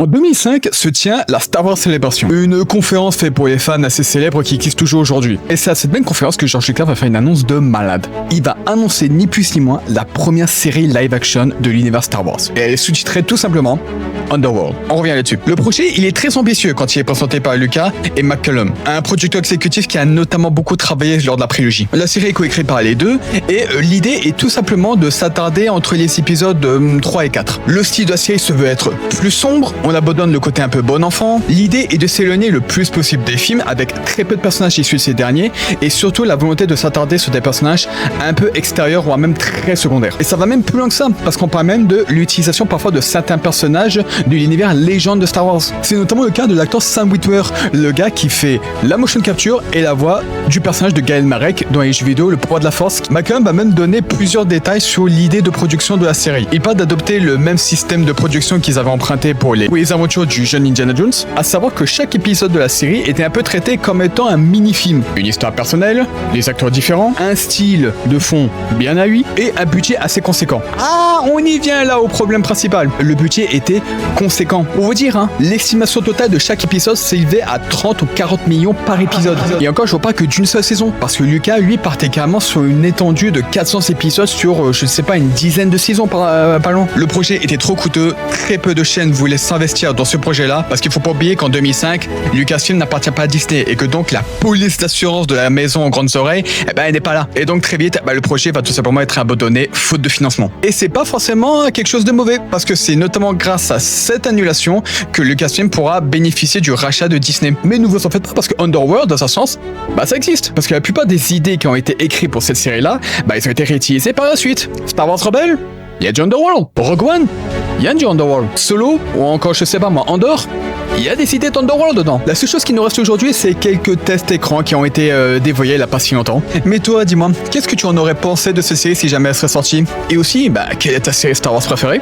En 2005 se tient la Star Wars Celebration, une conférence faite pour les fans assez célèbres qui existent toujours aujourd'hui. Et c'est à cette même conférence que George Lucas va faire une annonce de malade. Il va annoncer ni plus ni moins la première série live-action de l'univers Star Wars. Et elle est sous-titrée tout simplement Underworld. On revient là-dessus. Le projet, il est très ambitieux quand il est présenté par Lucas et McCallum, un producteur exécutif qui a notamment beaucoup travaillé lors de la prélogie. La série est coécrite par les deux et l'idée est tout simplement de s'attarder entre les épisodes 3 et 4. Le style de la série se veut être plus sombre, on abandonne le côté un peu bon enfant. L'idée est de s'éloigner le plus possible des films avec très peu de personnages issus de ces derniers et surtout la volonté de s'attarder sur des personnages un peu extérieurs voire même très secondaires. Et ça va même plus loin que ça parce qu'on parle même de l'utilisation parfois de certains personnages de l'univers légende de Star Wars. C'est notamment le cas de l'acteur Sam Witwer, le gars qui fait la motion capture et la voix du personnage de Galen Marek dans les jeux vidéo Le Pouvoir de la Force. McCallum va même donner plusieurs détails sur l'idée de production de la série. Il parle d'adopter le même système de production qu'ils avaient emprunté pour les aventures du jeune Indiana Jones, à savoir que chaque épisode de la série était un peu traité comme étant un mini-film. Une histoire personnelle, des acteurs différents, un style de fond bien à lui et un budget assez conséquent. Ah, on y vient là au problème principal. Le budget était conséquent. Pour vous dire, l'estimation totale de chaque épisode s'élevait à 30 ou 40 millions par épisode. Et encore, je vois pas que d'une seule saison, parce que Lucas, lui, partait carrément sur une étendue de 400 épisodes sur, je sais pas, une dizaine de saisons pas loin. Le projet était trop coûteux, très peu de chaînes voulaient s'investir dans ce projet-là, parce qu'il faut pas oublier qu'en 2005, Lucasfilm n'appartient pas à Disney et que donc la police d'assurance de la maison aux grandes oreilles, elle n'est pas là. Et donc très vite, le projet va tout simplement être abandonné faute de financement. Et c'est pas forcément quelque chose de mauvais, parce que c'est notamment grâce à cette annulation que Lucasfilm pourra bénéficier du rachat de Disney. Mais ne vous en faites pas, parce que Underworld, dans un sens, ça existe. Parce que la plupart des idées qui ont été écrites pour cette série-là, ils ont été réutilisées par la suite. Star Wars Rebelle, il y a du Underworld. Rogue One, il y a du Underworld. Solo, ou encore, je sais pas moi, Andor, il y a des idées d'Underworld dedans. La seule chose qui nous reste aujourd'hui, c'est quelques tests écrans qui ont été dévoyés il n'y a pas si longtemps. Mais toi, dis-moi, qu'est-ce que tu en aurais pensé de cette série si jamais elle serait sortie? Et aussi, quelle est ta série Star Wars préférée?